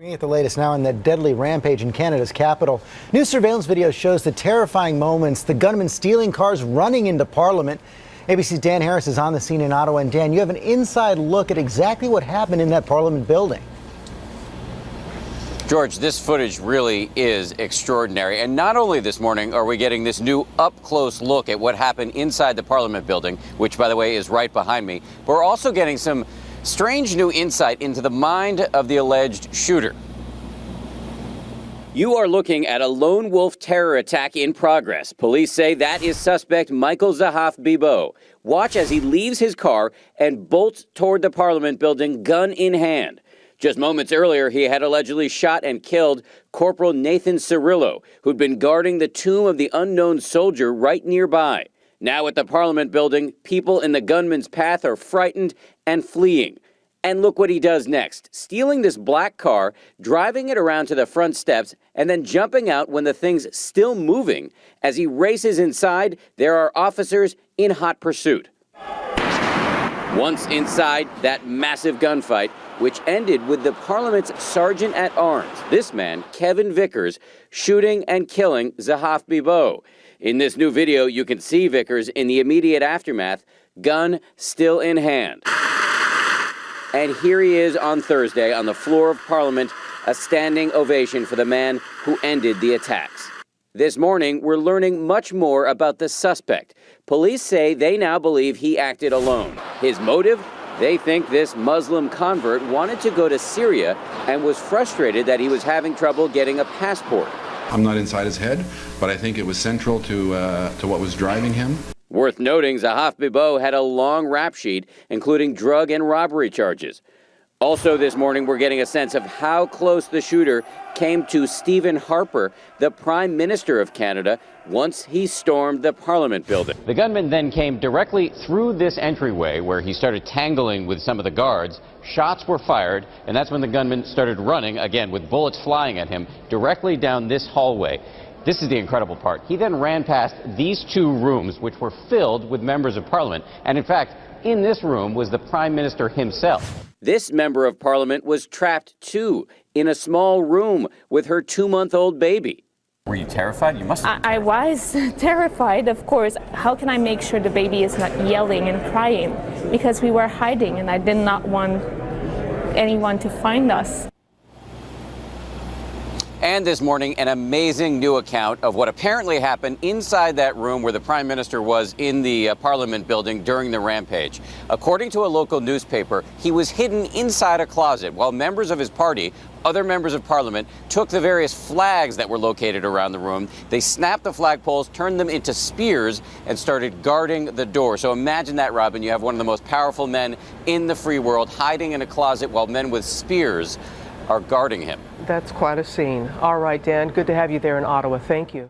At the latest now in that deadly rampage in Canada's capital. New surveillance video shows the terrifying moments, the gunman stealing cars, running into Parliament. ABC's Dan Harris is on the scene in Ottawa. And Dan, you have an inside look at exactly what happened in that Parliament building. George, this footage really is extraordinary. And not only this morning are we getting this new up-close look at what happened inside the Parliament building, which, by the way, is right behind me, but we're also getting some strange new insight into the mind of the alleged shooter. You are looking at a lone wolf terror attack in progress. Police say that is suspect Michael Zehaf-Bibeau. Watch as he leaves his car and bolts toward the Parliament building, gun in hand. Just moments earlier, he had allegedly shot and killed Corporal Nathan Cirillo, who'd been guarding the tomb of the unknown soldier right nearby. Now at the Parliament building, people in the gunman's path are frightened and fleeing. And look what he does next, stealing this black car, driving it around to the front steps, and then jumping out when the thing's still moving. As he races inside, there are officers in hot pursuit. Once inside, that massive gunfight, which ended with the Parliament's Sergeant-at-Arms, this man, Kevin Vickers, shooting and killing Zehaf-Bibeau. In this new video, you can see Vickers in the immediate aftermath, gun still in hand. And here he is on Thursday on the floor of Parliament, a standing ovation for the man who ended the attacks. This morning, we're learning much more about the suspect. Police say they now believe he acted alone. His motive? They think this Muslim convert wanted to go to Syria and was frustrated that he was having trouble getting a passport. I'm not inside his head, but I think it was central to what was driving him. Worth noting, Zehaf-Bibeau had a long rap sheet, including drug and robbery charges. Also this morning, we're getting a sense of how close the shooter came to Stephen Harper, the Prime Minister of Canada, once he stormed the Parliament building. The gunman then came directly through this entryway where he started tangling with some of the guards. Shots were fired, and that's when the gunman started running, again with bullets flying at him, directly down this hallway. This is the incredible part. He then ran past these two rooms, which were filled with members of Parliament. And in fact, in this room was the Prime Minister himself. This member of Parliament was trapped, too, in a small room with her 2-month-old baby. Were you terrified? You must have been terrified. I was terrified, of course. How can I make sure the baby is not yelling and crying? Because we were hiding, and I did not want anyone to find us. And this morning, an amazing new account of what apparently happened inside that room where the Prime Minister was in the Parliament building during the rampage. According to a local newspaper, he was hidden inside a closet while members of his party, other members of Parliament, took the various flags that were located around the room. They snapped the flagpoles, turned them into spears, and started guarding the door. So imagine that, Robin. You have one of the most powerful men in the free world hiding in a closet while men with spears are guarding him. That's quite a scene. All right, Dan, good to have you there in Ottawa. Thank you.